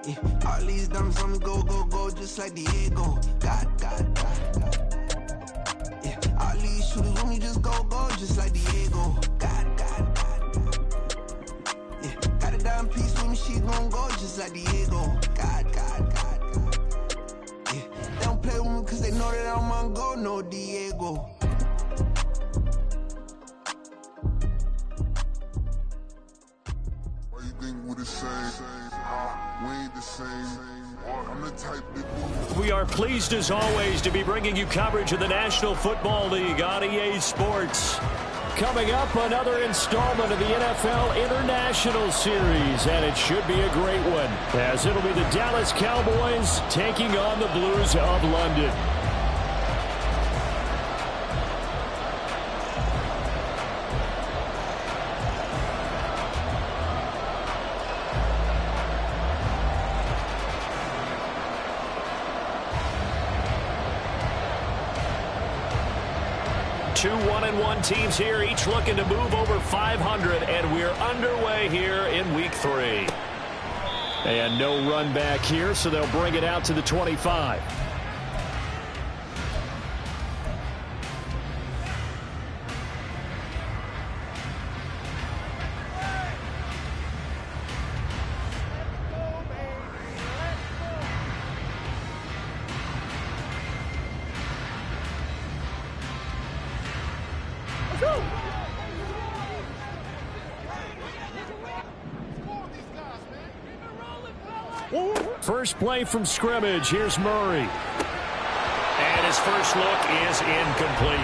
Yeah, all these diamonds on me go, go, go, just like Diego. God, God, God, God. Yeah, all these shooters on me just go, go, just like Diego. God, God, God, God. Yeah, got a dime piece with me, she gon' go, just like Diego. God, God, God, God. Yeah, they don't play with me cause they know that I'm on go, no Diego. Why you think we're the same? We ain't the same. I'm the type that we are pleased as always to be bringing you coverage of the National Football League on EA Sports. Coming up, another installment of the NFL International Series, and it should be a great one, as it'll be the Dallas Cowboys taking on the Blues of London. Two 1-1 teams here, each looking to move over 500, and we're underway here in Week 3. And no run back here, so they'll bring it out to the 25. First play from scrimmage. Here's Murray. And his first look is incomplete.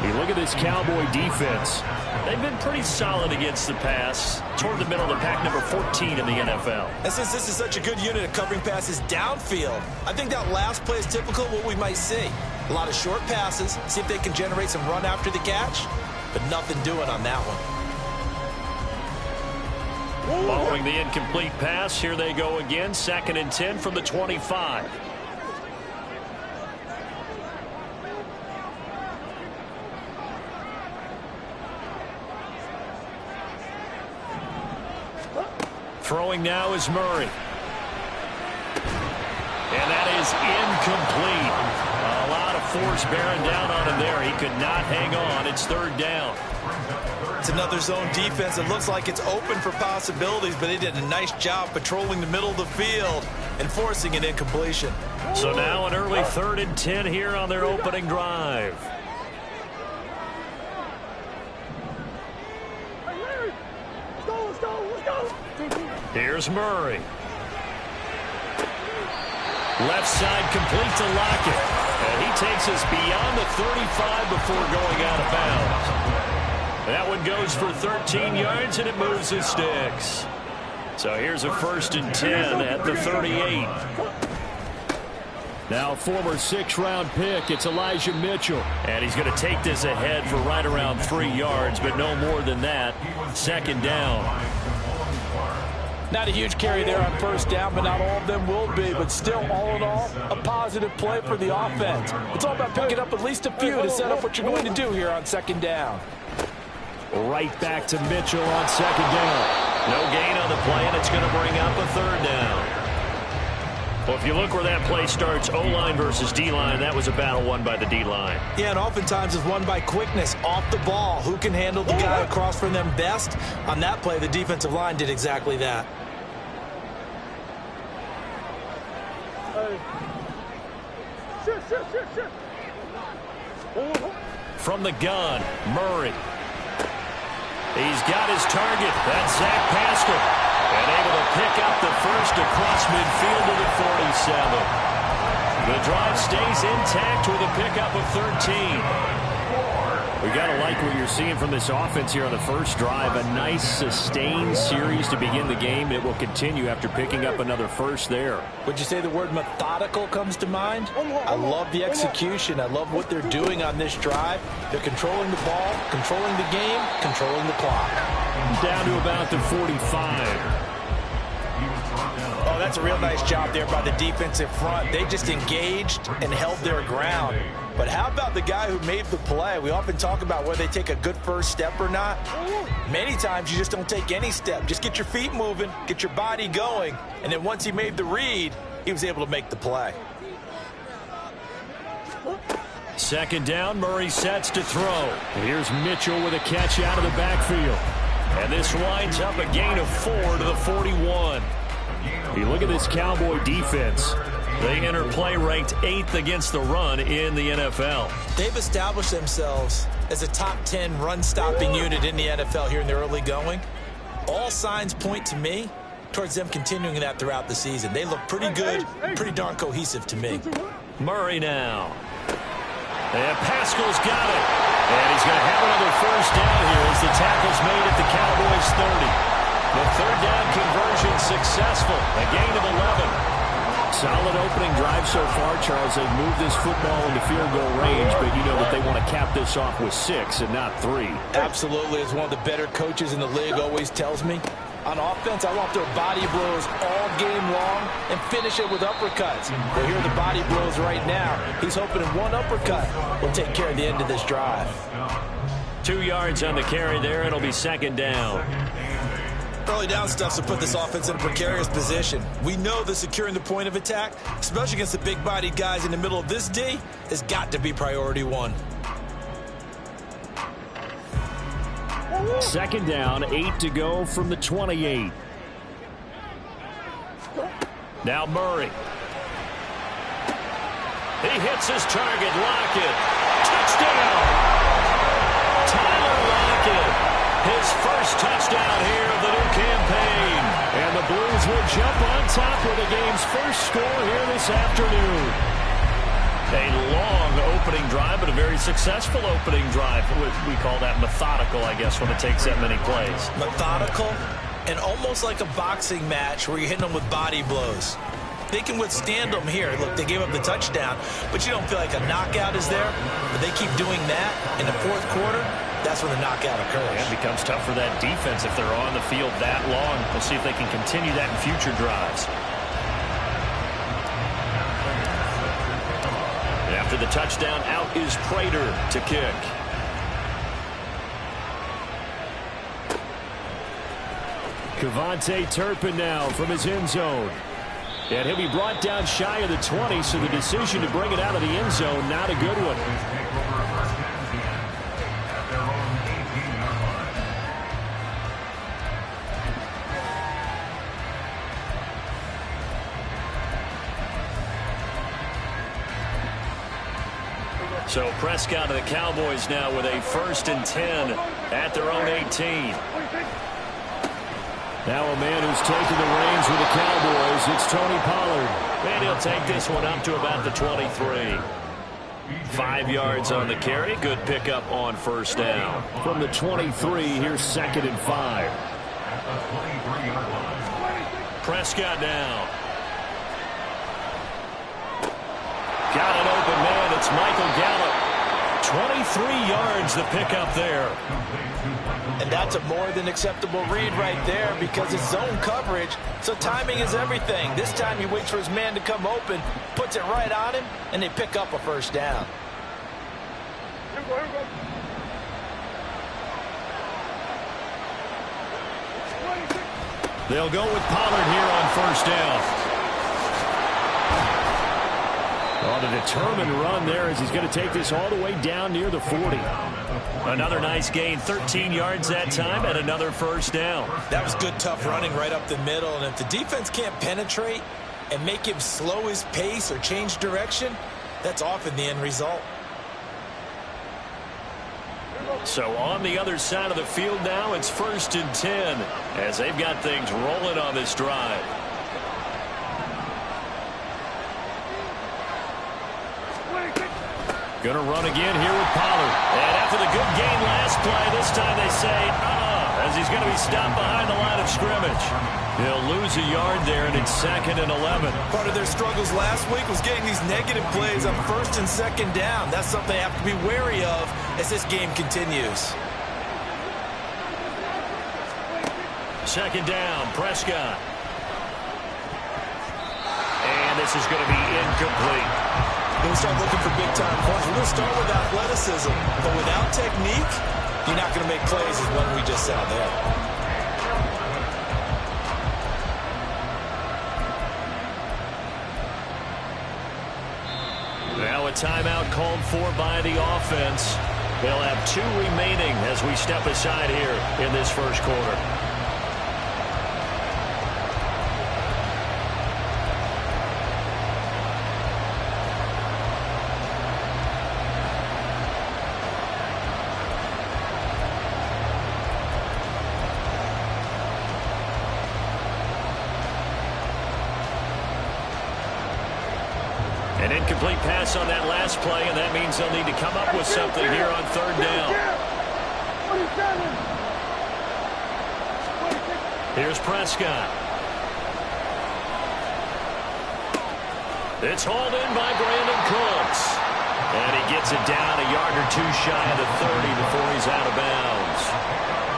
You look at this Cowboy defense. They've been pretty solid against the pass. Toward the middle of the pack, number 14 in the NFL. And since this is such a good unit at covering passes downfield, I think that last play is typical of what we might see. A lot of short passes, see if they can generate some run after the catch, but nothing doing on that one. Following the incomplete pass, here they go again. 2nd and 10 from the 25. Throwing now is Murray. And that is incomplete. A lot of force bearing down on him there. He could not hang on. It's 3rd down. It's another zone defense. It looks like it's open for possibilities, but they did a nice job patrolling the middle of the field and forcing an incompletion. So now an early 3rd and 10 here on their opening drive. Here's Murray. Left side complete to Lockett. And he takes us beyond the 35 before going out of bounds. That one goes for 13 yards, and it moves the sticks. So here's a 1st and 10 at the 38. Now former 6th-round pick, it's Elijah Mitchell. And he's going to take this ahead for right around 3 yards, but no more than that. 2nd down. Not a huge carry there on 1st down, but not all of them will be. But still, all in all, a positive play for the offense. It's all about picking up at least a few to set up what you're going to do here on 2nd down. Right back to Mitchell on 2nd down. No gain on the play, and it's going to bring up a 3rd down. Well, if you look where that play starts, O-line versus D-line, that was a battle won by the D-line. Yeah, and oftentimes it's won by quickness, off the ball. Who can handle the guy across from them best? On that play, the defensive line did exactly that. From the gun, Murray. He's got his target. That's Zach Pascal. And able to pick up the first across midfield to the 47. The drive stays intact with a pickup of 13. We got to like what you're seeing from this offense here on the first drive. A nice sustained series to begin the game. It will continue after picking up another first there. Would you say the word methodical comes to mind? I love the execution. I love what they're doing on this drive. They're controlling the ball, controlling the game, controlling the clock. Down to about the 45. Oh, that's That's a real nice job there by the defensive front. They just engaged and held their ground. But how about the guy who made the play? We often talk about whether they take a good first step or not. Many times you just don't take any step. Just get your feet moving, get your body going, and then once he made the read, he was able to make the play. Second down, Murray sets to throw. Here's Mitchell with a catch out of the backfield. And this winds up a gain of 4 to the 41. You look at this Cowboy defense. They enter play ranked 8th against the run in the NFL. They've established themselves as a top 10 run-stopping unit in the NFL here in the early going. All signs point to me towards them continuing that throughout the season. They look pretty good, pretty darn cohesive to me. Murray now. And Pascal's got it. And he's going to have another first down here as the tackle's made at the Cowboys' 30. The third down conversion successful. A gain of 11. Solid opening drive so far, Charles. They've moved this football into field goal range, but you know that they want to cap this off with 6 and not 3. Absolutely. As one of the better coaches in the league always tells me, on offense, I want their body blows all game long and finish it with uppercuts. Well, here are the body blows right now. He's hoping in one uppercut will take care of the end of this drive. 2 yards on the carry there. It'll be second down. Early down stuff to put this offense in a precarious position. We know that securing the point of attack, especially against the big-bodied guys in the middle of this D, has got to be priority 1. Second down, 8 to go from the 28. Now Murray. He hits his target. Lockett. Touchdown! Tyler Lockett. His first touchdown here of the new campaign. And the Blues will jump on top with the game's first score here this afternoon. A long opening drive, but a very successful opening drive. We call that methodical, I guess, when it takes that many plays. Methodical and almost like a boxing match where you're hitting them with body blows. They can withstand them here. Look, they gave up the touchdown, but you don't feel like a knockout is there. But they keep doing that in the fourth quarter. That's when the knockout occurs. Yeah, it becomes tough for that defense if they're on the field that long. We'll see if they can continue that in future drives. After the touchdown, out is Prater to kick. Kevontae Turpin now from his end zone. And he'll be brought down shy of the 20, so the decision to bring it out of the end zone, not a good one. So Prescott of the Cowboys now with a 1st and 10 at their own 18. Now a man who's taken the reins with the Cowboys, it's Tony Pollard. And he'll take this one up to about the 23. 5 yards on the carry. Good pickup on first down. From the 23, here's 2nd and 5. Prescott now. Got an open man. It's Michael Gallup. 23 yards the pickup there. And that's a more than acceptable read right there because it's zone coverage, so timing is everything. This time he waits for his man to come open, puts it right on him, and they pick up a first down. They'll go with Pollard here on first down. On a determined run there as he's going to take this all the way down near the 40. Another nice gain, 13 yards that time, and another first down. That was good, tough running right up the middle. And if the defense can't penetrate and make him slow his pace or change direction, that's often the end result. So on the other side of the field now, it's 1st and 10 as they've got things rolling on this drive. Going to run again here with Pollard. And after the good game last play, this time they say, as he's going to be stopped behind the line of scrimmage. He'll lose a yard there, and it's 2nd and 11. Part of their struggles last week was getting these negative plays on 1st and 2nd down. That's something they have to be wary of as this game continues. 2nd down, Prescott. this is going to be incomplete. When we start looking for big-time points, we're going to start with athleticism. But without technique, you're not going to make plays as one we just saw there. Now a timeout called for by the offense. They'll have 2 remaining as we step aside here in this first quarter. An incomplete pass on that last play, and that means they'll need to come up with something here on third down. Here's Prescott. It's hauled in by Brandon Cooks. And he gets it down a yard or 2 shy of the 30 before he's out of bounds.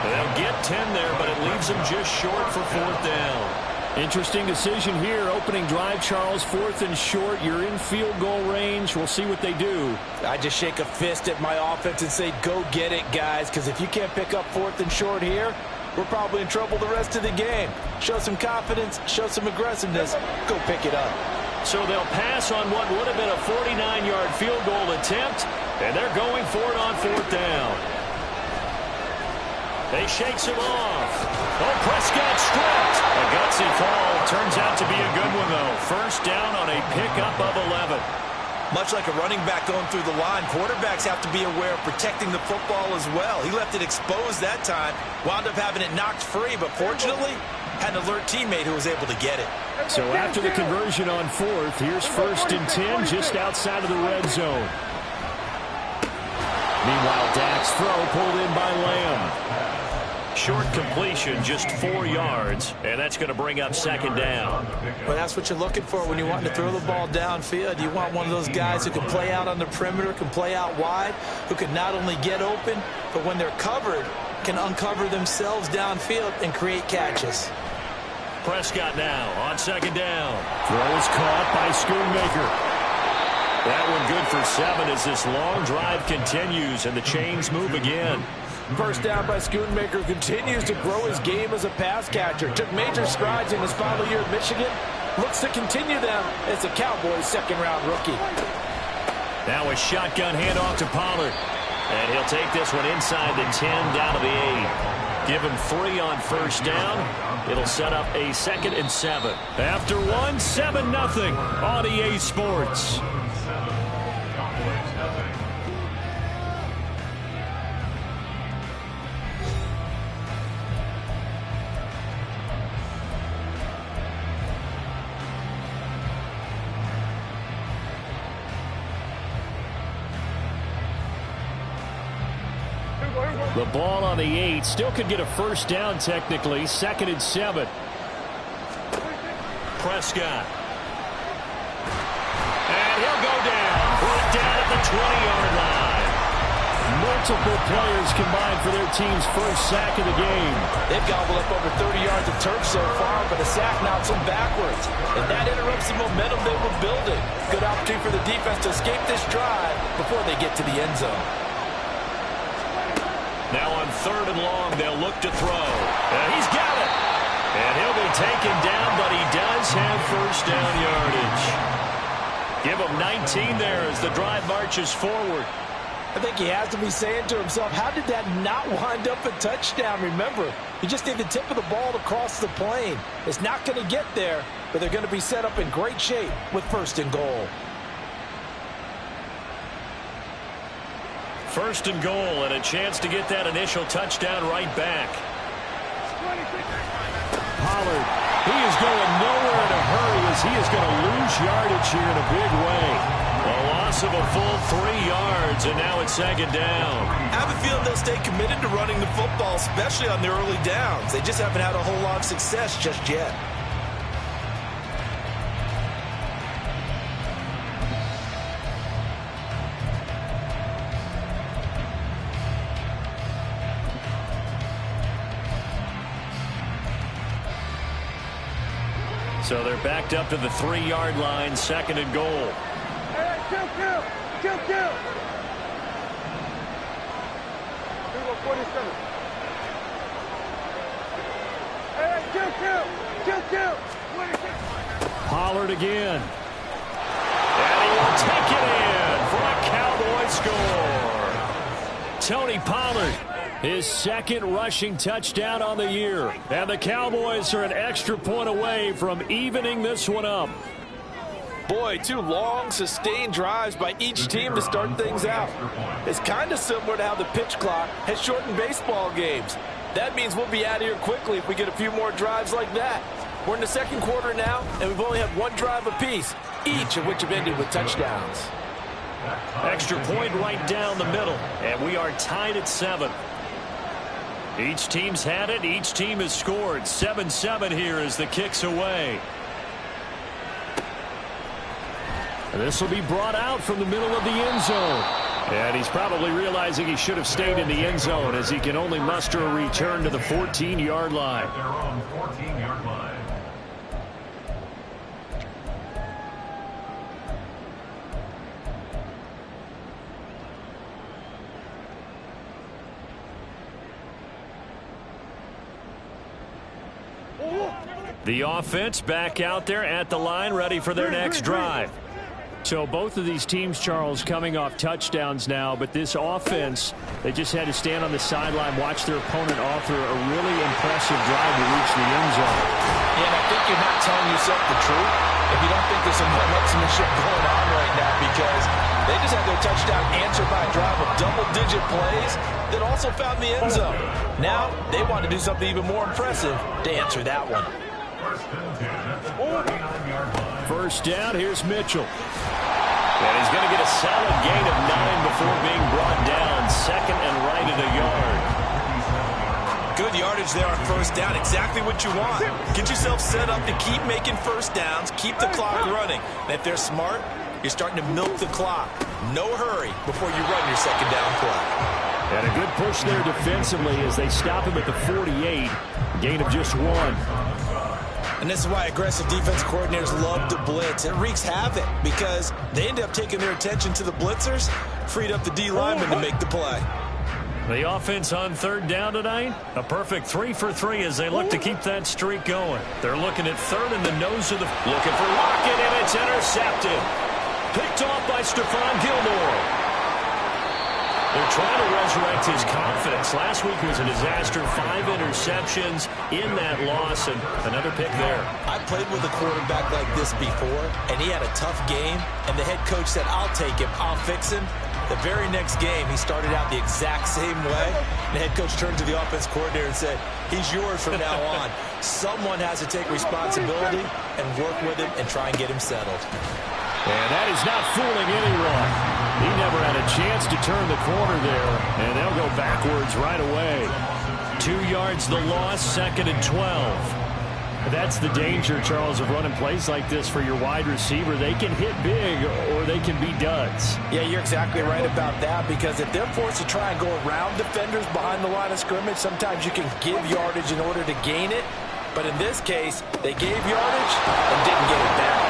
They'll get 10 there, but it leaves them just short for fourth down. Interesting decision here. Opening drive, Charles. 4th and short. You're in field goal range. We'll see what they do. I just shake a fist at my offense and say, go get it, guys, because if you can't pick up 4th and short here, we're probably in trouble the rest of the game. Show some confidence, show some aggressiveness, go pick it up. So they'll pass on what would have been a 49-yard field goal attempt, and they're going for it on fourth down. They shakes him off. Oh, Prescott stripped. A gutsy fall. Turns out to be a good one, though. First down on a pickup of 11. Much like a running back going through the line, quarterbacks have to be aware of protecting the football as well. He left it exposed that time, wound up having it knocked free, but fortunately, had an alert teammate who was able to get it. So after the conversion on 4th, here's 1st and 10 just outside of the red zone. Meanwhile, Dak's throw pulled in by Lamb. Short completion, just 4 yards, and that's going to bring up second down. Well, that's what you're looking for when you want to throw the ball downfield. You want one of those guys who can play out on the perimeter, can play out wide, who can not only get open, but when they're covered, can uncover themselves downfield and create catches. Prescott now on second down. Throw is caught by Schoonmaker. That one good for 7 as this long drive continues and the chains move again. First down by Schoonmaker, continues to grow his game as a pass catcher. Took major strides in his final year at Michigan. Looks to continue them as the Cowboys' second-round rookie. Now a shotgun handoff to Pollard. And he'll take this one inside the 10, down to the 8. Give him 3 on first down. It'll set up a 2nd and 7. After 1, 7-0 on EA Sports. The ball on the 8. Still could get a first down technically. 2nd and 7. Prescott. And he'll go down. Brought down at the 20-yard line. Multiple players combined for their team's first sack of the game. They've gobbled up over 30 yards of turf so far, but a sack knocks them backwards. And that interrupts the momentum they were building. Good opportunity for the defense to escape this drive before they get to the end zone. Now on 3rd and long, they'll look to throw. And he's got it. And he'll be taken down, but he does have first down yardage. Give him 19 there as the drive marches forward. I think he has to be saying to himself, how did that not wind up a touchdown? Remember, you just need the tip of the ball to cross the plane. It's not going to get there, but they're going to be set up in great shape with 1st and goal. 1st and goal and a chance to get that initial touchdown right back. Pollard, he is going nowhere in a hurry as he is going to lose yardage here in a big way. A loss of a full 3 yards, and now it's 2nd down. I have a feeling they'll stay committed to running the football, especially on their early downs. They just haven't had a whole lot of success just yet. So they're backed up to the 3-yard line, 2nd and goal. Hey, kill. 47. Hey, kill. Pollard again. And he will take it in for a Cowboy score. Tony Pollard, his 2nd rushing touchdown on the year. And the Cowboys are an extra point away from evening this one up. Boy, 2 long, sustained drives by each team to start things out. It's kind of similar to how the pitch clock has shortened baseball games. That means we'll be out of here quickly if we get a few more drives like that. We're in the 2nd quarter now, and we've only had 1 drive apiece, each of which have ended with touchdowns. Extra point right down the middle, and we are tied at 7. Each team's had it. Each team has scored. 7-7 here as the kick's away. This will be brought out from the middle of the end zone. And he's probably realizing he should have stayed in the end zone as he can only muster a return to the 14-yard line. The offense back out there at the line, ready for their next drive. So both of these teams, Charles, coming off touchdowns now, but this offense, they just had to stand on the sideline, watch their opponent offer a really impressive drive to reach the end zone. Yeah, and I think you're not telling yourself the truth if you don't think there's some one-upsmanship going on right now, because they just had their touchdown answered by a drive of double-digit plays that also found the end zone. Now they want to do something even more impressive to answer that one. First down, here's Mitchell. And he's going to get a solid gain of 9 before being brought down. 2nd and right at a yard. Good yardage there on first down. Exactly what you want. Get yourself set up to keep making first downs, keep the clock running. And if they're smart, you're starting to milk the clock. No hurry before you run your 2nd down play. And a good push there defensively as they stop him at the 48. Gain of just 1. And this is why aggressive defense coordinators love to blitz. It wreaks havoc because they end up taking their attention to the blitzers, freed up the D lineman to make the play. The offense on 3rd down tonight, a perfect 3 for 3 as they look to keep that streak going. They're looking at 3rd in the nose of the... Looking for Lockett, and it's intercepted. Picked off by Stephon Gilmore. They're trying to resurrect his confidence. Last week was a disaster. 5 interceptions in that loss, and another pick there. I played with a quarterback like this before, and he had a tough game, and the head coach said, I'll take him, I'll fix him. The very next game, he started out the exact same way. The head coach turned to the offense coordinator and said, he's yours from now on. Someone has to take responsibility and work with him and try and get him settled. And that is not fooling anyone. He never had a chance to turn the corner there, and they'll go backwards right away. 2 yards the loss, 2nd and 12. That's the danger, Charles, of running plays like this for your wide receiver. They can hit big or they can be duds. Yeah, you're exactly right about that, because if they're forced to try and go around defenders behind the line of scrimmage, sometimes you can give yardage in order to gain it. But in this case, they gave yardage and didn't get it back.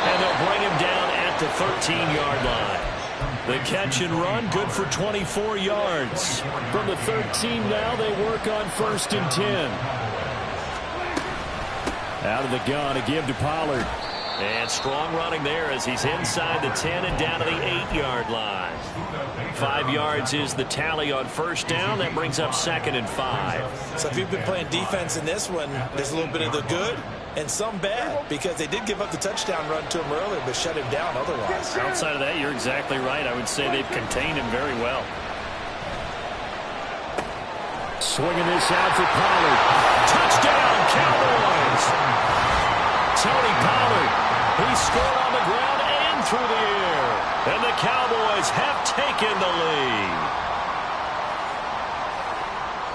And they'll bring him down at the 13-yard line. The catch and run, good for 24 yards. From the 13 now, they work on 1st and 10. Out of the gun, a give to Pollard. And strong running there as he's inside the 10 and down to the 8-yard line. 5 yards is the tally on 1st down. That brings up 2nd and 5. So if you've been playing defense in this one, there's a little bit of the good and some bad, because they did give up the touchdown run to him earlier, but shut him down otherwise. Outside of that, you're exactly right. I would say they've contained him very well. Swinging this out for Pollard. Touchdown, Cowboys! Tony Pollard, he scored on the ground and through the air. And the Cowboys have taken the lead.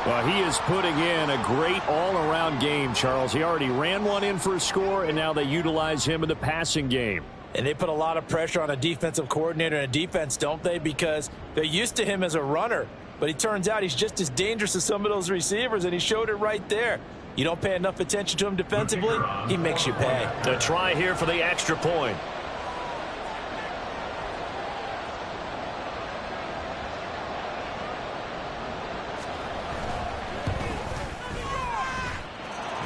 Well, he is putting in a great all-around game, Charles. He already ran one in for a score, and now they utilize him in the passing game. And they put a lot of pressure on a defensive coordinator and a defense, don't they? Because they're used to him as a runner. But it turns out he's just as dangerous as some of those receivers, and he showed it right there. You don't pay enough attention to him defensively, he makes you pay. A try here for the extra point.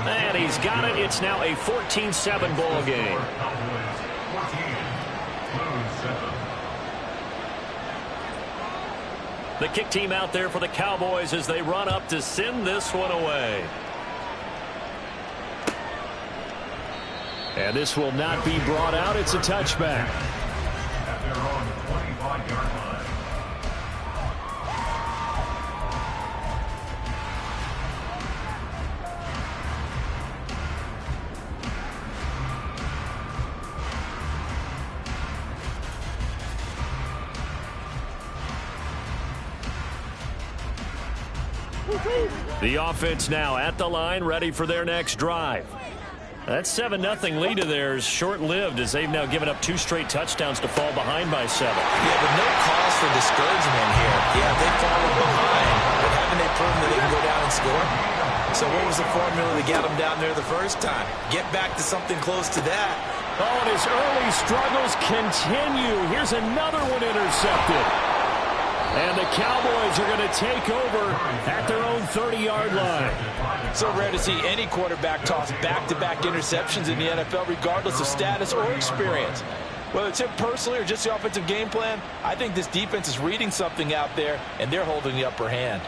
And he's got it. It's now a 14-7 ball game. The kick team out there for the Cowboys as they run up to send this one away. And this will not be brought out. It's a touchback. At their own 25-yard line. The offense now at the line, ready for their next drive. That 7-0 lead of theirs short-lived as they've now given up 2 straight touchdowns to fall behind by 7. Yeah, but no cause for discouragement here. Yeah, they've fallen behind, but haven't they proven that they can go down and score? So what was the formula to get them down there the first time? Get back to something close to that. Oh, and his early struggles continue. Here's another one intercepted. And the Cowboys are going to take over at their own 30-yard line. So rare to see any quarterback toss back-to-back interceptions in the NFL, regardless of status or experience. Whether it's him personally or just the offensive game plan, I think this defense is reading something out there, and they're holding the upper hand.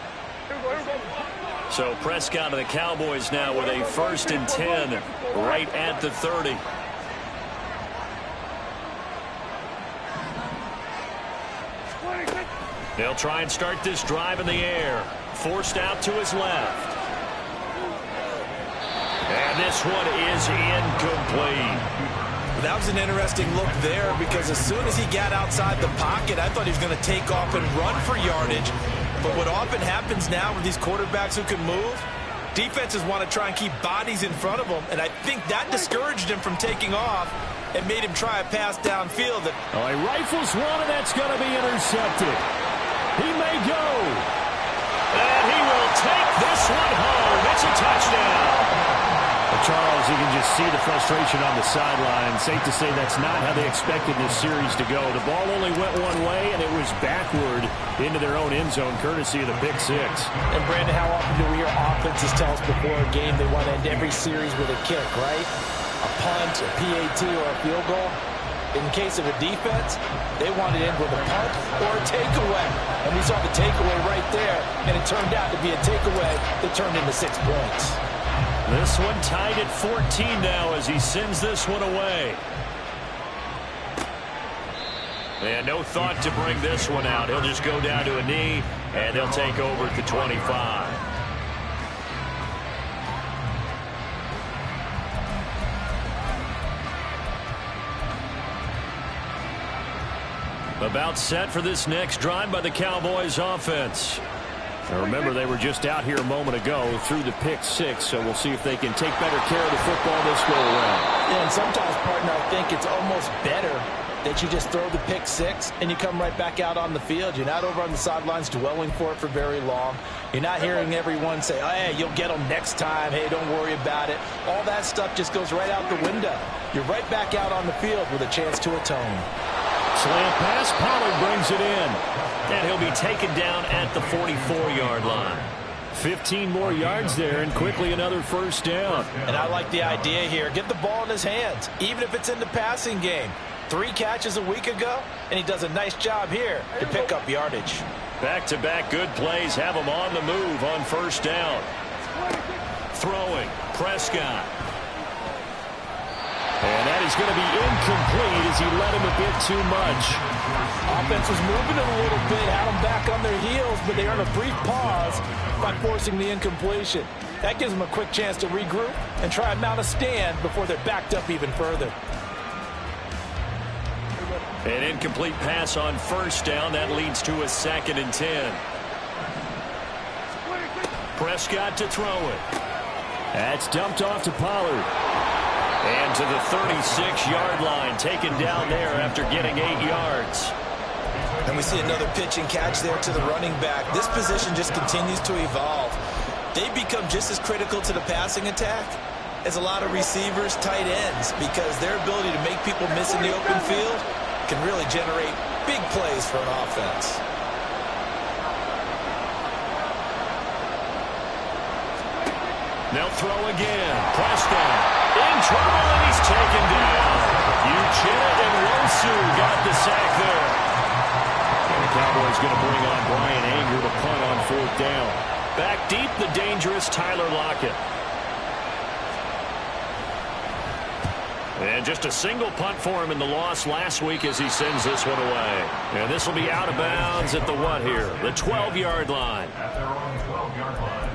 So Prescott and the Cowboys now with a 1st and 10 right at the 30. They'll try and start this drive in the air. Forced out to his left. And this one is incomplete. That was an interesting look there because as soon as he got outside the pocket, I thought he was going to take off and run for yardage. But what often happens now with these quarterbacks who can move, defenses want to try and keep bodies in front of them, and I think that discouraged him from taking off and made him try a pass downfield. Oh, he rifles one, and that's going to be intercepted. He may go. And he will take this one home. It's a touchdown. Charles, you can just see the frustration on the sideline. Safe to say that's not how they expected this series to go. The ball only went one way, and it was backward into their own end zone, courtesy of the pick 6. And, Brandon, how often do we hear offenses tell us before a game they want to end every series with a kick, right? A punt, a PAT, or a field goal. In case of a defense, they want to end with a punt or a takeaway. And we saw the takeaway right there, and it turned out to be a takeaway that turned into 6 points. This one tied at 14 now as he sends this one away. And no thought to bring this one out. He'll just go down to a knee, and they'll take over at the 25. About set for this next drive by the Cowboys offense. Now remember, they were just out here a moment ago through the pick 6, so we'll see if they can take better care of the football this go around. Yeah, and sometimes, partner, I think it's almost better that you just throw the pick 6 and you come right back out on the field. You're not over on the sidelines dwelling for it for very long. You're not hearing everyone say, oh, hey, you'll get them next time. Hey, don't worry about it. All that stuff just goes right out the window. You're right back out on the field with a chance to atone. Slant pass, Pollard brings it in. And he'll be taken down at the 44-yard line. 15 more yards there, and quickly another first down. And I like the idea here. Get the ball in his hands, even if it's in the passing game. 3 catches a week ago, and he does a nice job here to pick up yardage. Back-to-back good plays have him on the move on first down. Throwing, Prescott. And that is going to be incomplete as he led him a bit too much. Offense was moving it a little bit, had them back on their heels, but they earned a brief pause by forcing the incompletion. That gives them a quick chance to regroup and try and mount a stand before they're backed up even further. An incomplete pass on first down. That leads to a 2nd and 10. Prescott to throw it. That's dumped off to Pollard. And to the 36-yard line, taken down there after getting 8 yards. And we see another pitch and catch there to the running back. This position just continues to evolve. they become just as critical to the passing attack as a lot of receivers, tight ends, because their ability to make people miss in the open field can really generate big plays for an offense. They'll throw again. Prescott in trouble, and he's taken down. Uchenna Nwosu got the sack there. And the Cowboys going to bring on Brian Anger to punt on 4th down. Back deep, the dangerous Tyler Lockett. And just a single punt for him in the loss last week as he sends this one away. And this will be out of bounds at the what here? The 12-yard line. At their own 12-yard line.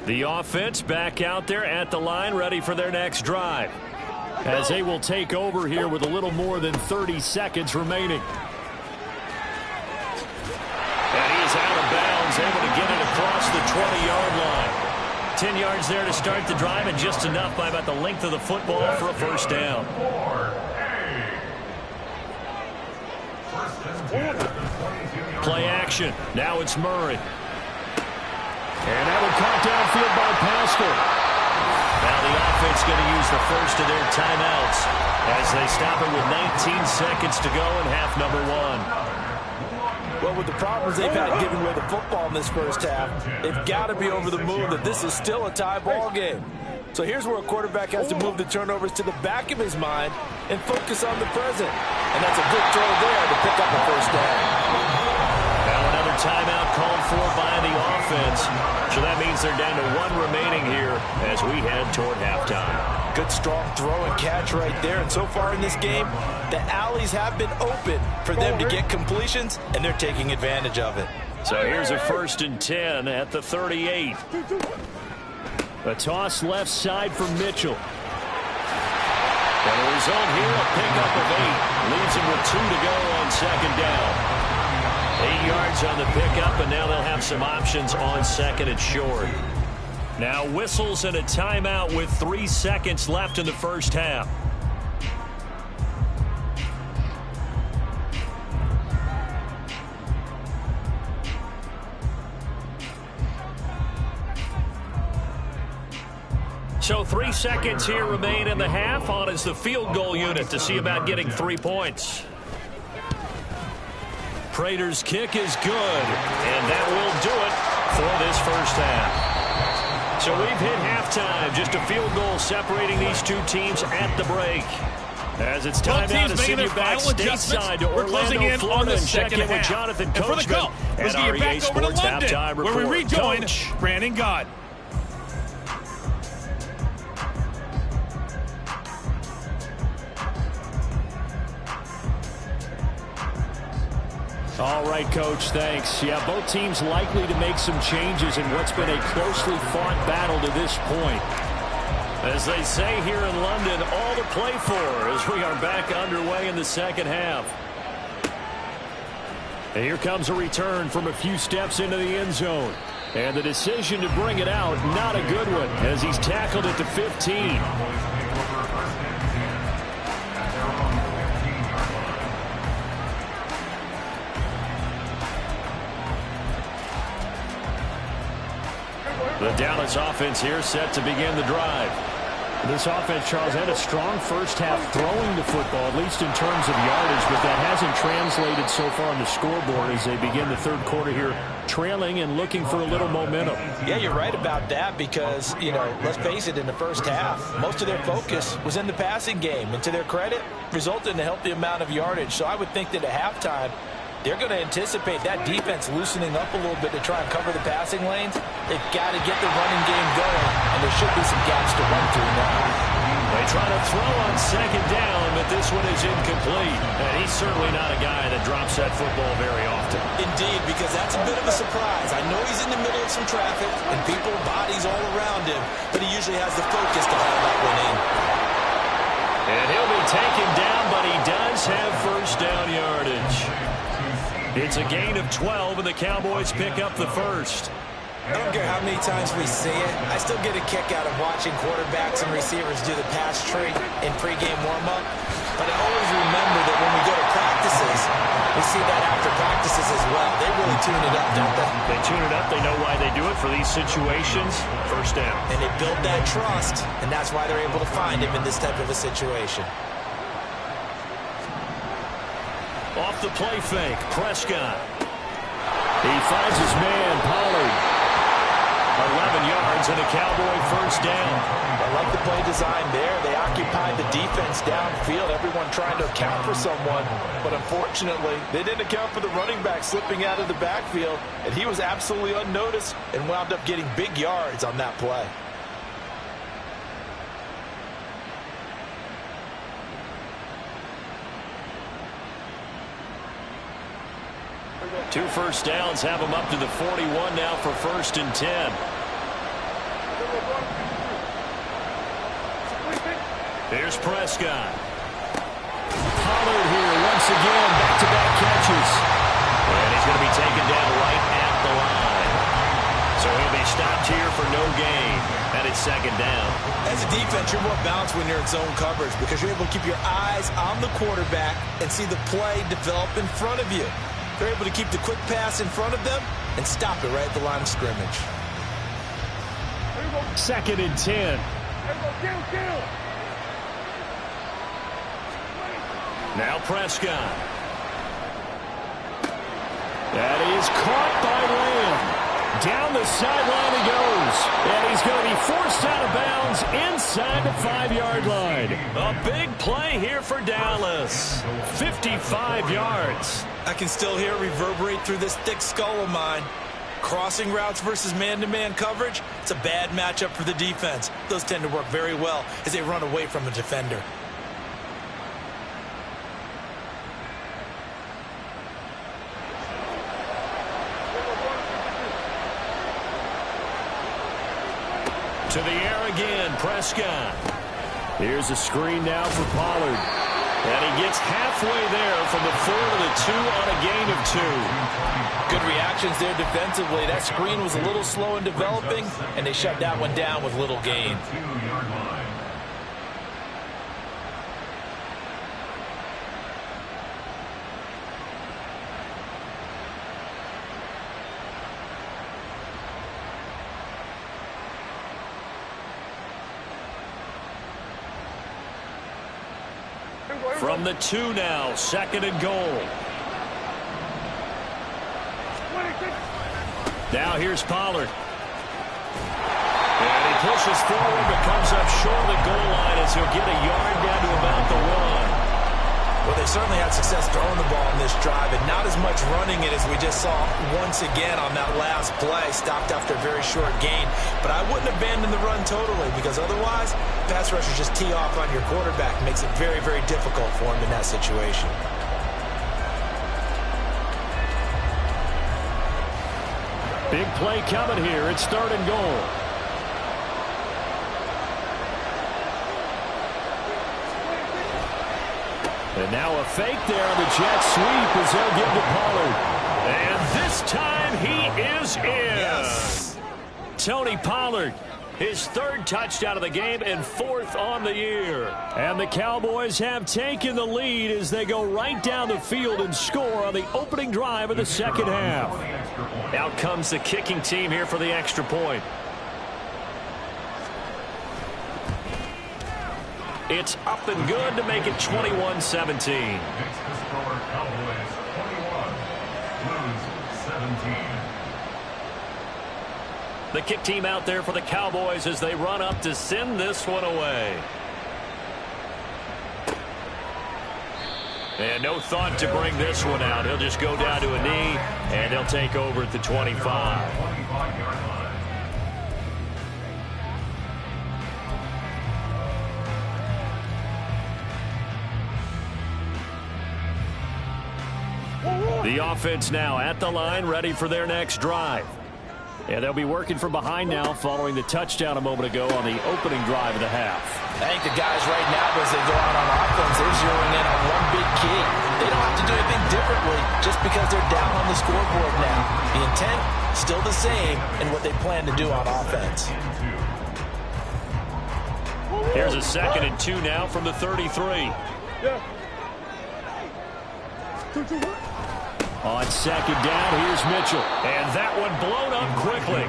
The offense back out there at the line, ready for their next drive, as they will take over here with a little more than 30 seconds remaining. And he is out of bounds, able to get it across the 20-yard line. 10 yards there to start the drive, and just enough by about the length of the football for a first down. Play action. Now it's Murray. And that one caught downfield by Pascal. Now the offense going to use the first of their timeouts as they stop it with 19 seconds to go in half number 1. Well, with the problems they've had giving away the football in this first half, they've got to be over the moon that this is still a tie ball game. So here's where a quarterback has to move the turnovers to the back of his mind and focus on the present. And that's a good throw there to pick up a first down. Now another timeout called for by the offense. So that means they're down to 1 remaining here as we head toward halftime. Good strong throw and catch right there. And so far in this game, the alleys have been open for them to get completions, and they're taking advantage of it. So here's a 1st and 10 at the 38. A toss left side for Mitchell. And the result here, a pickup of 8. Leaves him with 2 to go on 2nd down. 8 yards on the pickup, and now they'll have some options on 2nd and short. Now whistles and a timeout with 3 seconds left in the first half. So 3 seconds here remain in the half. On is the field goal unit to see about getting 3 points. Prater's kick is good, and that will do it for this first half. So we've hit halftime. Just a field goal separating these two teams at the break. As it's time now to send you back stateside to Orlando, Florida, and check in with Jonathan Coachman at our EA Sports Halftime Report. Where we rejoin Coach. Brandon Gaudin. All right, Coach, thanks. Yeah, both teams likely to make some changes in what's been a closely fought battle to this point. As they say here in London, all to play for as we are back underway in the second half. And here comes a return from a few steps into the end zone. And the decision to bring it out, not a good one, as he's tackled at the 15. The Dallas offense here set to begin the drive. This offense, Charles, had a strong first half throwing the football, at least in terms of yardage, but that hasn't translated so far on the scoreboard as they begin the third quarter here, trailing and looking for a little momentum. Yeah, you're right about that because, you know, let's face it, in the first half, most of their focus was in the passing game, and to their credit, resulted in a healthy amount of yardage. So I would think that at halftime, they're going to anticipate that defense loosening up a little bit to try and cover the passing lanes. They've got to get the running game going, and there should be some gaps to run through now. They try to throw on second down, but this one is incomplete. And he's certainly not a guy that drops that football very often. Indeed, because that's a bit of a surprise. I know he's in the middle of some traffic and people, bodies all around him, but he usually has the focus to haul that one in. And he'll be taken down, but he does have first down yardage. It's a gain of 12, and the Cowboys pick up the first. I don't care how many times we see it. I still get a kick out of watching quarterbacks and receivers do the pass tree in pregame warm-up. But I always remember that when we go to practices, we see that after practices as well. They really tune it up, don't they? They tune it up. They know why they do it for these situations. First down. And they build that trust, and that's why they're able to find him in this type of a situation. Off the play fake, Prescott. He finds his man, Pollard. 11 yards and a Cowboy first down. I like the play design there. They occupied the defense downfield, everyone trying to account for someone. But unfortunately, they didn't account for the running back slipping out of the backfield, and he was absolutely unnoticed and wound up getting big yards on that play. Two first downs have him up to the 41 now for 1st and 10. Here's Prescott. Pollard here once again, back-to-back catches. And he's going to be taken down right at the line. So he'll be stopped here for no gain. And it's 2nd down. As a defense, you're more balanced when you're in zone coverage because you're able to keep your eyes on the quarterback and see the play develop in front of you. They're able to keep the quick pass in front of them and stop it right at the line of scrimmage. 2nd and 10. Now Prescott. That is caught by Lamb. Down the sideline he goes. And he's going to be forced out of bounds inside the 5-yard line. A big play here for Dallas. 55 yards. I can still hear it reverberate through this thick skull of mine. Crossing routes versus man-to-man coverage, it's a bad matchup for the defense. Those tend to work very well as they run away from a defender. To the air again, Prescott. Here's a screen now for Pollard. And he gets halfway there from the 4 to the 2 on a gain of 2. Good reactions there defensively. That screen was a little slow in developing, and they shut that one down with little gain. From the 2 now, 2nd and goal. Now here's Pollard. And he pushes forward but comes up short of the goal line as he'll get a yard down to about the 1. Well, they certainly had success throwing the ball in this drive, and not as much running it as we just saw once again on that last play. Stopped after a very short gain. But I wouldn't abandon the run totally, because otherwise, pass rushers just tee off on your quarterback. Makes it very, very difficult for him in that situation. Big play coming here. It's 3rd and goal. And now a fake there on the jet sweep as they'll give to Pollard. And this time he is in. Yes. Tony Pollard, his 3rd touchdown of the game and 4th on the year. And the Cowboys have taken the lead as they go right down the field and score on the opening drive of the 2nd half. Out comes the kicking team here for the extra point. It's up and good to make it 21-17. The kick team out there for the Cowboys as they run up to send this one away. And no thought to bring this one out. He'll just go down to a knee, and they'll take over at the 25. The offense now at the line, ready for their next drive. And they'll be working from behind now following the touchdown a moment ago on the opening drive of the half. I think the guys right now, as they go out on offense, they're zeroing in on one big key. They don't have to do anything differently just because they're down on the scoreboard now. The intent, still the same, and what they plan to do on offense. Here's a 2nd and 2 now from the 33. On 2nd down, here's Mitchell. And that one blown up quickly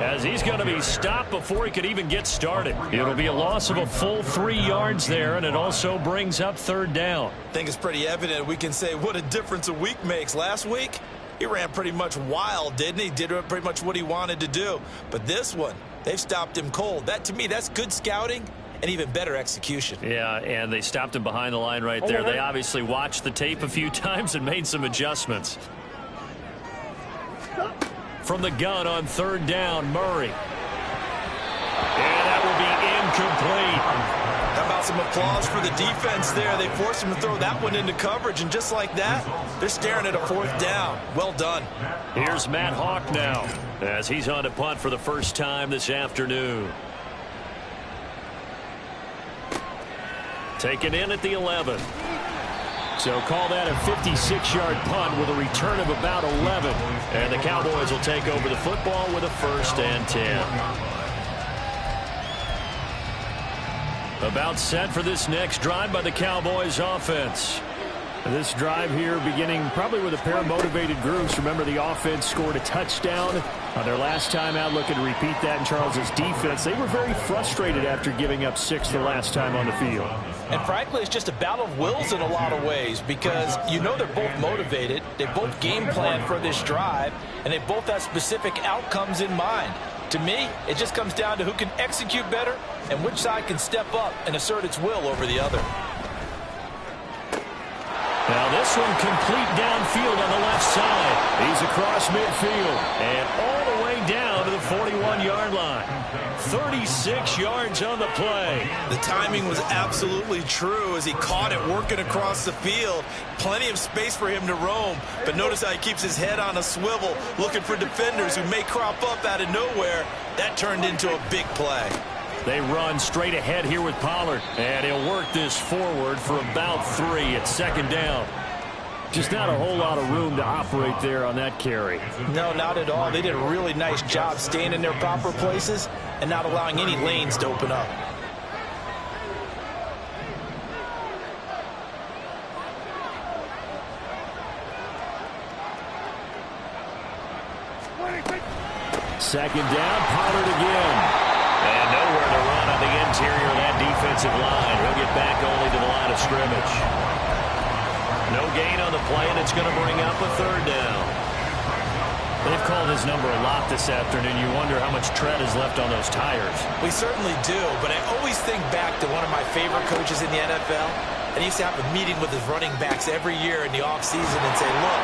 as he's going to be stopped before he could even get started. It'll be a loss of a full 3 yards there, and it also brings up 3rd down. I think it's pretty evident. We can say what a difference a week makes. Last week, he ran pretty much wild, didn't he? Did pretty much what he wanted to do. But this one, they've stopped him cold. That, to me, that's good scouting and even better execution. Yeah, and they stopped him behind the line right there. They obviously watched the tape a few times and made some adjustments. From the gun on 3rd down, Murray. And that will be incomplete. How about some applause for the defense there? They forced him to throw that one into coverage, and just like that, they're staring at a 4th down. Well done. Here's Matt Hawk now as he's on to punt for the first time this afternoon. Taken in at the 11. So call that a 56-yard punt with a return of about 11. And the Cowboys will take over the football with a 1st and 10. About set for this next drive by the Cowboys offense. This drive here beginning probably with a pair of motivated groups. Remember, the offense scored a touchdown on their last time out, looking to repeat that in Charles's defense. They were very frustrated after giving up 6 the last time on the field. And frankly, it's just a battle of wills in a lot of ways because you know they're both motivated. They both game plan for this drive, and they both have specific outcomes in mind. To me, it just comes down to who can execute better and which side can step up and assert its will over the other. Now this one complete downfield on the left side. He's across midfield and all the way down to the 41-yard line. 36 yards on the play. The timing was absolutely true as he caught it working across the field. Plenty of space for him to roam, but notice how he keeps his head on a swivel looking for defenders who may crop up out of nowhere. That turned into a big play. They run straight ahead here with Pollard, and he'll work this forward for about 3 at 2nd down. Just not a whole lot of room to operate there on that carry. No, not at all. They did a really nice job staying in their proper places and not allowing any lanes to open up. Second down, Pollard again. And nowhere to run on the interior of that defensive line. He'll get back only to the line of scrimmage. No gain on the play, and it's going to bring up a 3rd down. They've called his number a lot this afternoon. You wonder how much tread is left on those tires. We certainly do, but I always think back to one of my favorite coaches in the NFL. And he used to have a meeting with his running backs every year in the offseason and say, look,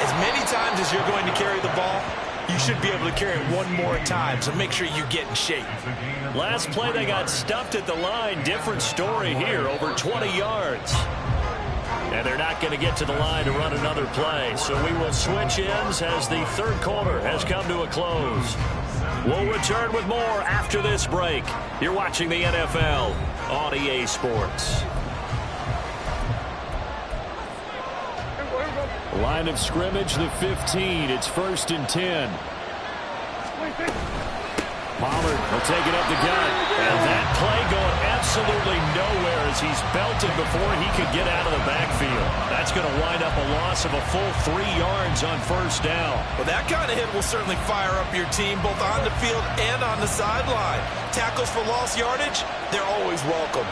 as many times as you're going to carry the ball, you should be able to carry it one more time, so make sure you get in shape. Last play, they got stuffed at the line. Different story here, over 20 yards. And they're not going to get to the line to run another play. So we will switch ends as the 3rd quarter has come to a close. We'll return with more after this break. You're watching the NFL on EA Sports. Line of scrimmage, the 15. It's 1st and 10. Pollard will take it up the gut. And that play going absolutely nowhere as he's belted before he could get out of the backfield. That's going to wind up a loss of a full 3 yards on 1st down. Well, that kind of hit will certainly fire up your team both on the field and on the sideline. Tackles for lost yardage, they're always welcome.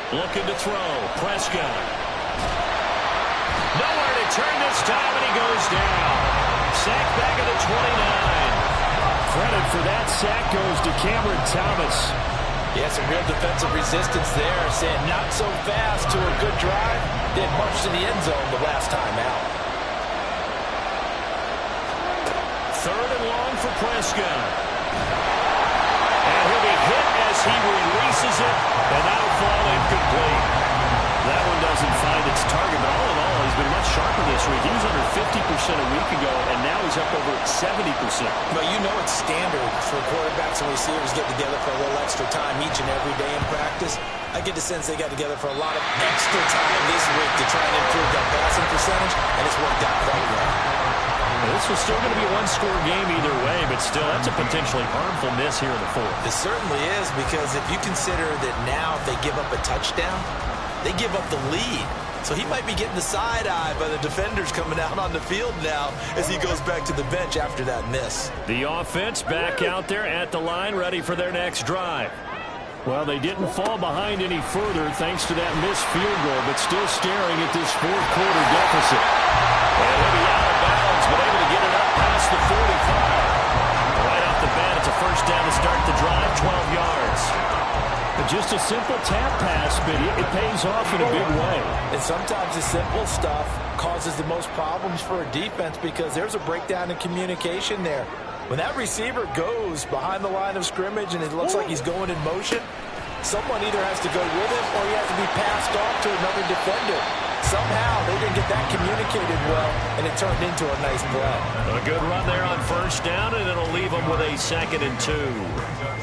Looking to throw. Prescott. Nowhere to turn this time, and he goes down. Sack back at the 29. Credit for that sack goes to Cameron Thomas. Yeah, some real defensive resistance there, saying not so fast to a good drive. They had marched to the end zone the last time out. 3rd and long for Prescott. And he'll be hit as he releases it, and that'll fall incomplete. That one doesn't find its target, but all in all, he's been much sharp in this week. He was under 50% a week ago, and now he's up over 70%. But you know it's standard for quarterbacks and receivers get together for a little extra time each and every day in practice. I get the sense they got together for a lot of extra time this week to try and improve that passing percentage, and it's worked out quite well. This was still going to be a one-score game either way, but still, that's a potentially harmful miss here in the fourth. It certainly is, because if you consider that now if they give up a touchdown, they give up the lead. So he might be getting the side-eye by the defenders coming out on the field now as he goes back to the bench after that miss. The offense back out there at the line, ready for their next drive. Well, they didn't fall behind any further thanks to that missed field goal, but still staring at this fourth-quarter deficit. And he'll be out of bounds, but able to get it up past the 45. Right off the bat, it's a first down to start the drive, 12 yards. But just a simple tap pass, but it pays off in a big way. And sometimes the simple stuff causes the most problems for a defense because there's a breakdown in communication there. When that receiver goes behind the line of scrimmage and it looks like he's going in motion, someone either has to go with him or he has to be passed off to another defender. Somehow they didn't get that communicated well, and it turned into a nice play. A good run there on first down, and it'll leave them with a 2nd and 2.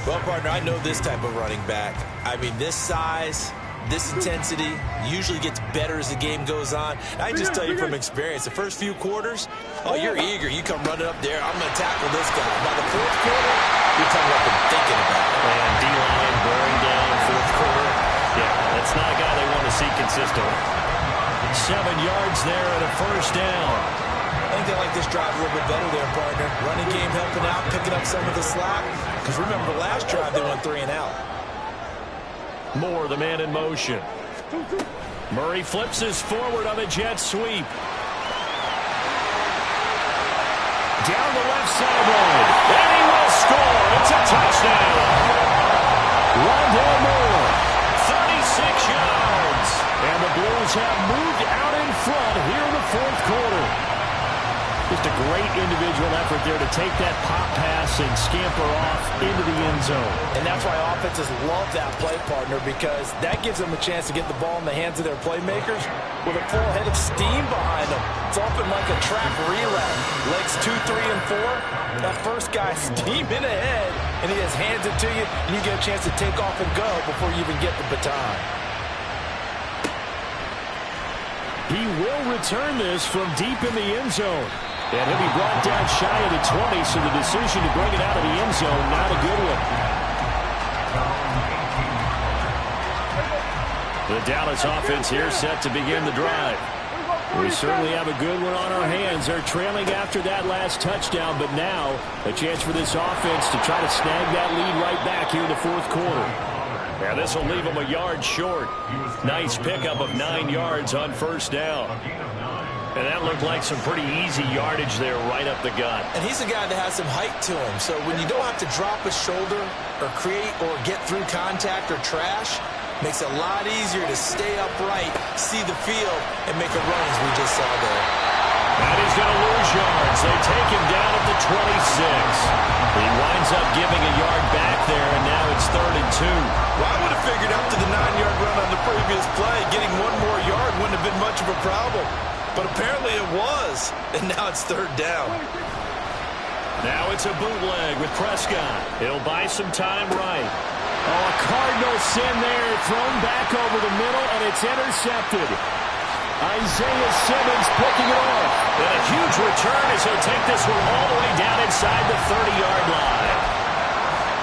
Well, partner, I know this type of running back. I mean, this size, this intensity usually gets better as the game goes on. I can just tell you from experience, the first few quarters, oh, you're eager. You come running up there, I'm going to tackle this guy. By the fourth quarter, you're coming up and thinking about it. And D-line bearing down fourth quarter. Yeah, that's not a guy they want to see consistently. 7 yards there and a first down. I think they like this drive a little bit better there, partner. Running game helping out, picking up some of the slack. Because remember, the last drive they went 3 and out. Moore, the man in motion. Murray flips his forward on a jet sweep. Down the left sideline. And he will score. It's a touchdown. Rondale Moore, 36 yards. And the Blues have moved out in front here in the fourth quarter. Just a great individual effort there to take that pop pass and scamper off into the end zone. And that's why offenses love that play, partner, because that gives them a chance to get the ball in the hands of their playmakers with a full head of steam behind them. It's often like a track relay. Legs 2, 3, and 4. That first guy steaming ahead, and he just hands it to you, and you get a chance to take off and go before you even get the baton. He will return this from deep in the end zone. And he'll be brought down shy of the 20, so the decision to bring it out of the end zone, not a good one. The Dallas offense here set to begin the drive. We certainly have a good one on our hands. They're trailing after that last touchdown, but now a chance for this offense to try to snag that lead right back here in the fourth quarter. Yeah, this will leave them a yard short. Nice pickup of 9 yards on first down. And that looked like some pretty easy yardage there right up the gut. And he's a guy that has some height to him. So when you don't have to drop a shoulder or create or get through contact or trash, makes it a lot easier to stay upright, see the field, and make a run as we just saw there. And he's going to lose yards. They take him down at the 26. He winds up giving a yard back there, and now it's 3rd and 2. Well, I would have figured after the 9-yard run on the previous play, getting one more yard wouldn't have been much of a problem. But apparently it was, and now it's 3rd down. Now it's a bootleg with Prescott. He'll buy some time right. Oh, a Cardinal sin there, thrown back over the middle, and it's intercepted. Isaiah Simmons picking it off. And a huge return as he'll take this one all the way down inside the 30-yard line.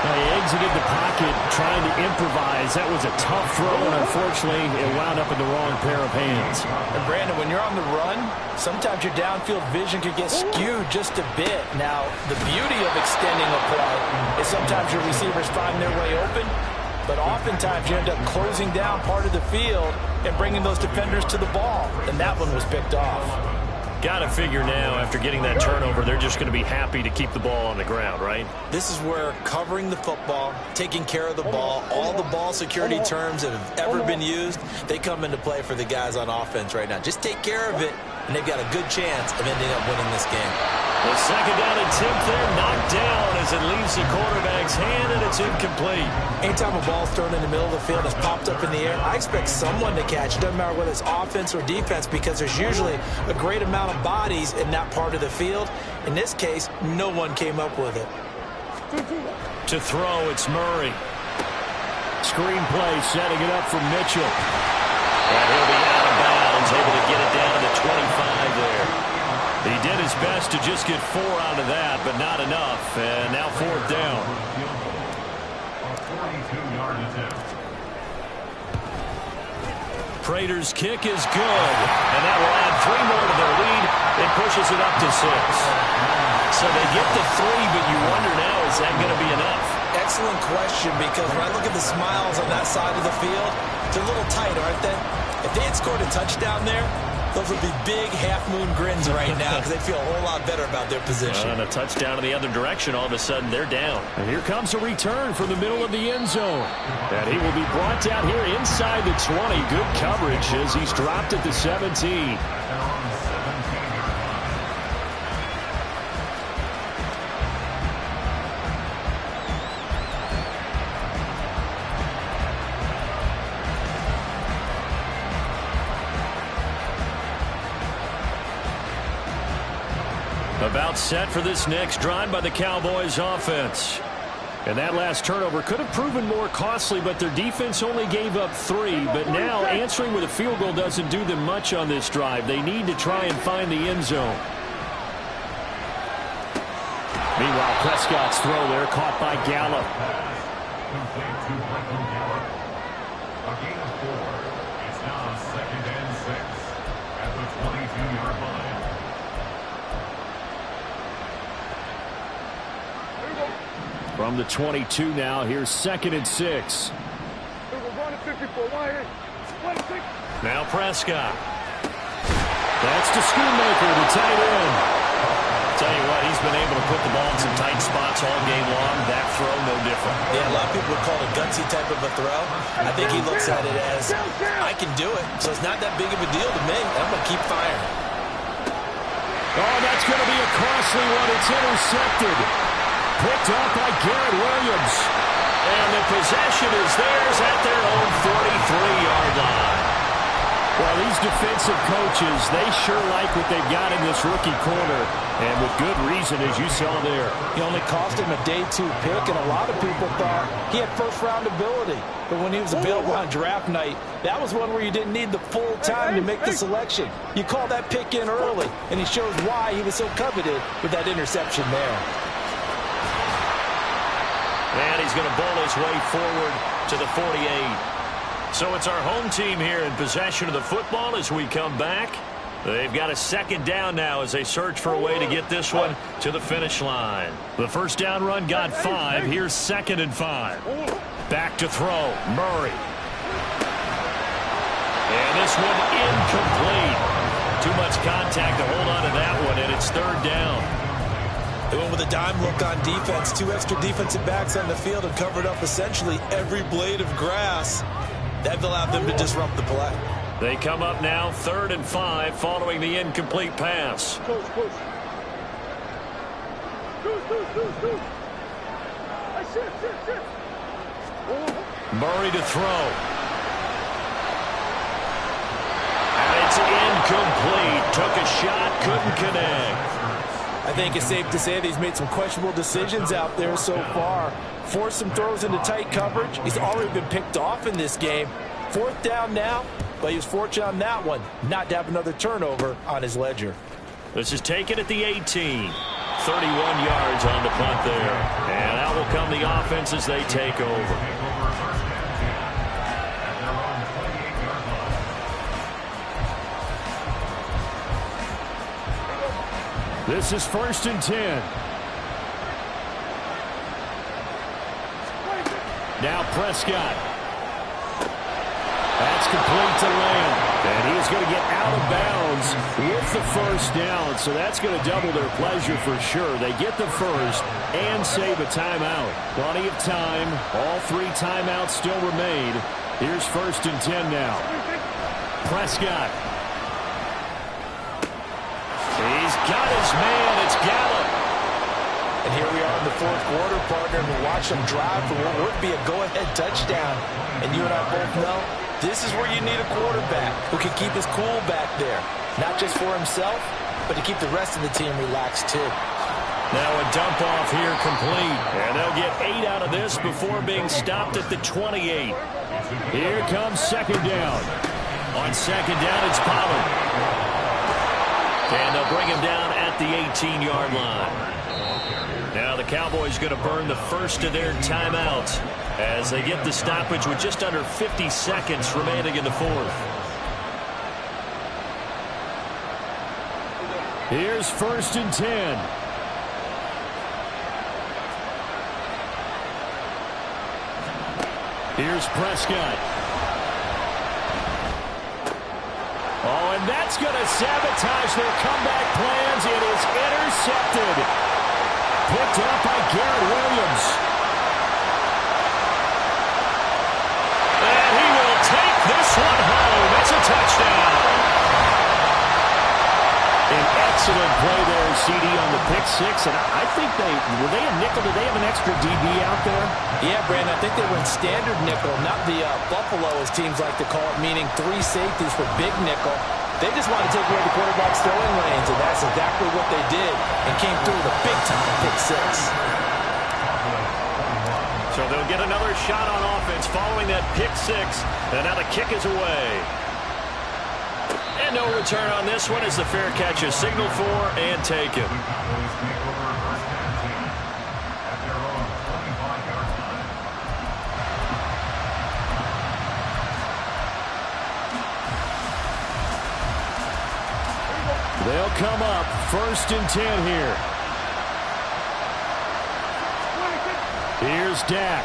Now he exited the pocket trying to improvise. That was a tough throw, and unfortunately, it wound up in the wrong pair of hands. And Brandon, when you're on the run, sometimes your downfield vision can get skewed just a bit. Now, the beauty of extending a play is sometimes your receivers find their way open, but oftentimes you end up closing down part of the field and bringing those defenders to the ball, and that one was picked off. Got to figure now, after getting that turnover, they're just going to be happy to keep the ball on the ground, right? This is where covering the football, taking care of the ball, all the ball security terms that have ever been used, they come into play for the guys on offense right now. Just take care of it, and they've got a good chance of ending up winning this game. The second down attempt there knocked down as it leaves the quarterback's hand, and it's incomplete. Anytime a ball's thrown in the middle of the field and is popped up in the air, I expect someone to catch it. Doesn't matter whether it's offense or defense, because there's usually a great amount of bodies in that part of the field. In this case, no one came up with it. To throw, it's Murray. Screen play, setting it up for Mitchell. And he'll be out of bounds, able to get it down to the 25 there. He did his best to just get 4 out of that, but not enough. And now 4th down. A 42-yard attempt. Prater's kick is good, and that will add 3 more to their lead. It pushes it up to 6. So they get the 3, but you wonder now, is that going to be enough? Excellent question, because when I look at the smiles on that side of the field, they're a little tight, aren't they? If they had scored a touchdown there, those would be big half-moon grins right now because they feel a whole lot better about their position. And a touchdown in the other direction, all of a sudden they're down. And here comes a return from the middle of the end zone. And he will be brought down here inside the 20. Good coverage as he's dropped at the 17. About set for this next drive by the Cowboys offense. And that last turnover could have proven more costly, but their defense only gave up 3. But now answering with a field goal doesn't do them much on this drive. They need to try and find the end zone. Meanwhile, Prescott's throw there caught by Gallup. Complete to Michael Gallup. A gain of 4. It's now 2nd and 6 at the 22-yard line. From the 22 now, here's 2nd and 6. Now Prescott. That's to Schoonmaker, the tight end. Tell you what, he's been able to put the ball in some tight spots all game long. That throw, no different. Yeah, a lot of people would call it a gutsy type of a throw. I think he looks at it as, I can do it, so it's not that big of a deal to me. I'm going to keep firing. Oh, that's going to be a costly one. It's intercepted. Picked up by Garrett Williams. And the possession is theirs at their own 43-yard line. Well, these defensive coaches, they sure like what they've got in this rookie corner. And with good reason, as you saw there. He only cost him a day 2 pick, and a lot of people thought he had first-round ability. But when he was available on draft night, that was one where you didn't need the full time to make the selection. You call that pick in early, and he shows why he was so coveted with that interception there. And he's going to bowl his way forward to the 48. So it's our home team here in possession of the football as we come back. They've got a 2nd down now as they search for a way to get this one to the finish line. The first down run got 5. Here's 2nd and 5. Back to throw. Murray. And this one incomplete. Too much contact to hold on to that one, and it's 3rd down. They went with a dime look on defense. 2 extra defensive backs on the field and covered up essentially every blade of grass. That allowed them to disrupt the play. They come up now 3rd and 5 following the incomplete pass. Murray to throw. And it's incomplete. Took a shot, couldn't connect. I think it's safe to say that he's made some questionable decisions out there so far. Forced some throws into tight coverage. He's already been picked off in this game. 4th down now, but he was fortunate on that one not to have another turnover on his ledger. This is taken at the 18. 31 yards on the punt there. And out will come the offense as they take over. This is 1st and 10. Now Prescott. That's complete to Lamb. And he is going to get out of bounds with the first down. So that's going to double their pleasure for sure. They get the first and save a timeout. Plenty of time. All 3 timeouts still remain. Here's 1st and 10 now. Prescott. he's got his man. It's Gallup. And here we are in the fourth quarter, partner, and we watch them drive for what would be a go-ahead touchdown. And you and I both know this is where you need a quarterback who can keep his cool back there. Not just for himself, but to keep the rest of the team relaxed too. Now a dump off here complete. And they'll get 8 out of this before being stopped at the 28. Here comes second down. On second down, it's Pollard. And they'll bring him down at the 18-yard line. Now the Cowboys going to burn the first of their timeouts as they get the stoppage with just under 50 seconds remaining in the fourth. Here's 1st and 10. Here's Prescott. Oh, and that's going to sabotage their comeback plans. It is intercepted. Picked up by Garrett Williams. And he will take this one home. It's a touchdown. An excellent play there, CD, on the pick six. And I think were they a nickel? Did they have an extra DB out there? Yeah, Brandon, I think they went standard nickel, not the Buffalo, as teams like to call it, meaning 3 safeties for big nickel. They just want to take away the quarterback's throwing lanes, and that's exactly what they did and came through with a big-time pick six. So they'll get another shot on offense following that pick six, and now the kick is away. And no return on this one as the fair catch is signaled for and taken. They'll come up 1st and 10 here. Here's Dak.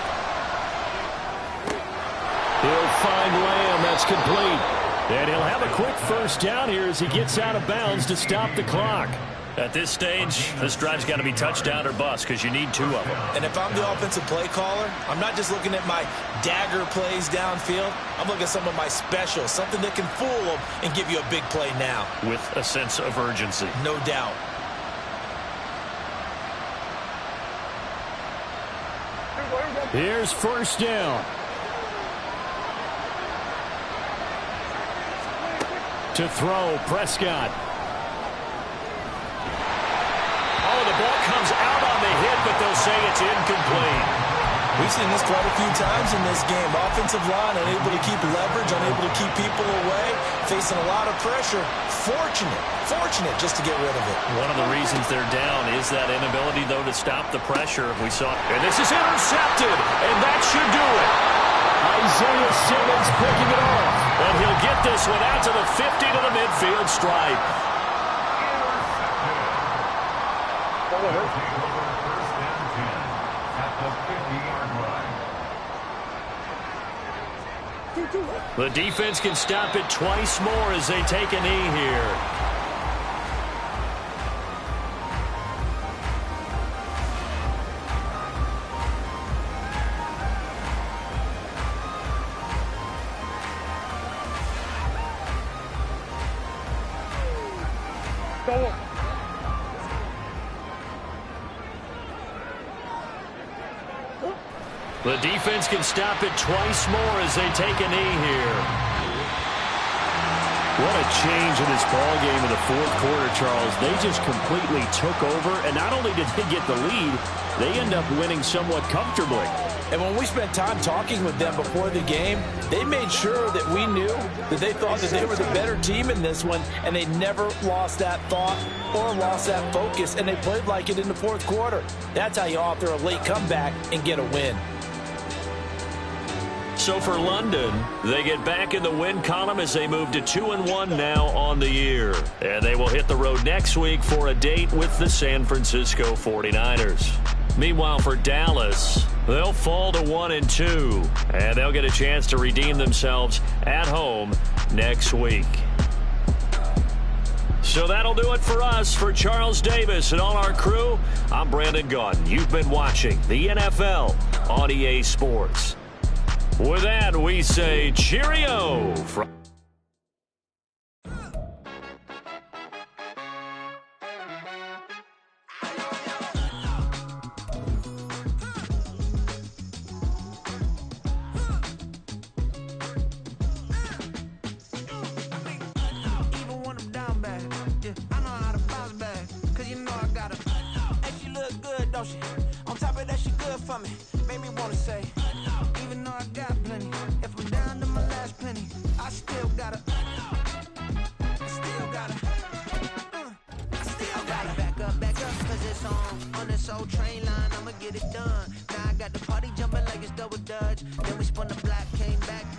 He'll find Lamb. That's complete. And he'll have a quick first down here as he gets out of bounds to stop the clock. At this stage, this drive's got to be touchdown or bust because you need 2 of them. And if I'm the offensive play caller, I'm not just looking at my dagger plays downfield. I'm looking at some of my specials, something that can fool them and give you a big play now. With a sense of urgency. No doubt. Here's 1st down. To throw, Prescott. Oh, the ball comes out on the hit, but they'll say it's incomplete. We've seen this quite a few times in this game. Offensive line unable to keep leverage, unable to keep people away, facing a lot of pressure. Fortunate just to get rid of it. One of the reasons they're down is that inability, though, to stop the pressure. We saw, and this is intercepted, and that should do it. Isaiah Simmons picking it off. And he'll get this one out to the 50 to the midfield stripe. The defense can stop it twice more as they take a knee here. The defense can stop it twice more as they take a knee here. What a change in this ball game in the fourth quarter, Charles. They just completely took over, and not only did they get the lead, they end up winning somewhat comfortably. And when we spent time talking with them before the game, they made sure that we knew that they thought that they were the better team in this one, and they never lost that thought or lost that focus, and they played like it in the fourth quarter. That's how you author a late comeback and get a win. So for London, they get back in the win column as they move to 2-1 now on the year. And they will hit the road next week for a date with the San Francisco 49ers. Meanwhile, for Dallas, they'll fall to 1-2, and they'll get a chance to redeem themselves at home next week. So that'll do it for us. For Charles Davis and all our crew, I'm Brandon Gaudin. You've been watching the NFL on EA Sports. With that, we say cheerio.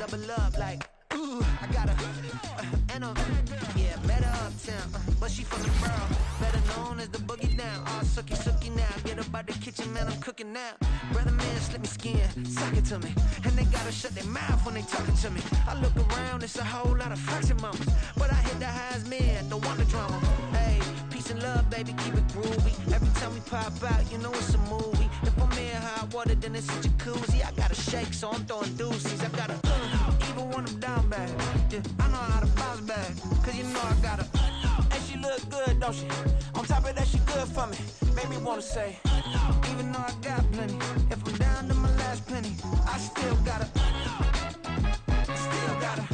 double up like, ooh, I got her, and yeah, met her uptown, but she from the borough, better known as the boogie down, all sucky now, get up out the kitchen, man, I'm cooking now, brother man, slip me skin, suck it to me, and they gotta shut their mouth when they talking to me, I look around, it's a whole lot of fraction mamas, but I hit the highs, man, don't want the drama, hey, peace and love, baby, keep it groovy, every time we pop out, you know it's a movie, if I'm in hot water, then it's a jacuzzi, I gotta shake, so I'm throwing deuces, I gotta, even when I'm down bad, yeah, I know how to bounce back, cause you know I gotta, and she look good, don't she, on top of that, she good for me, made me wanna say, even though I got plenty, if I'm down to my last penny, I still gotta, I still gotta,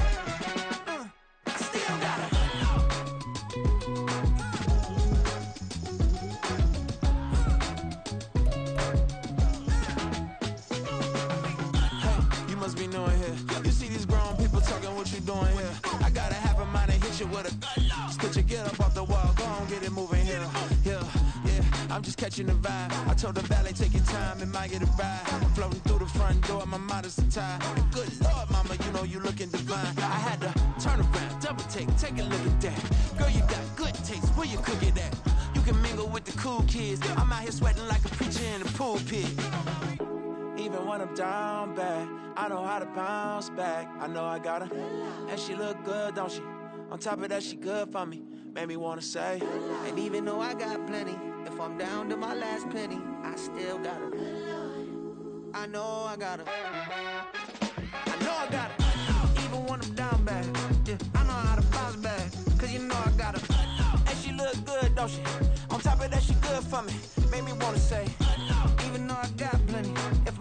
I still gotta. You must be knowing here. You see these grown people talking, what you doing here? I gotta have a mind to hit you with a just put your get up off the wall, go on, get it moving here. Yeah, I'm just catching the vibe. I told the valet, take your time, it might get a ride. Floating through the front door, my mind is tied. Good Lord, mama, you know you looking divine. I had to turn around, double take a look at that. Girl, you got good taste, where you cook it at? You can mingle with the cool kids. I'm out here sweating like a preacher in the pulpit. Even when I'm down bad, I know how to bounce back. I know I got her, and she look good, don't she? On top of that, she good for me. Made me wanna say, and even though I got plenty, if I'm down to my last penny, I still got her. I know I got her. I know I got her. Even when I'm down bad, yeah, I know how to bounce back. Cause you know I got her. And she look good, don't she? On top of that, she good for me.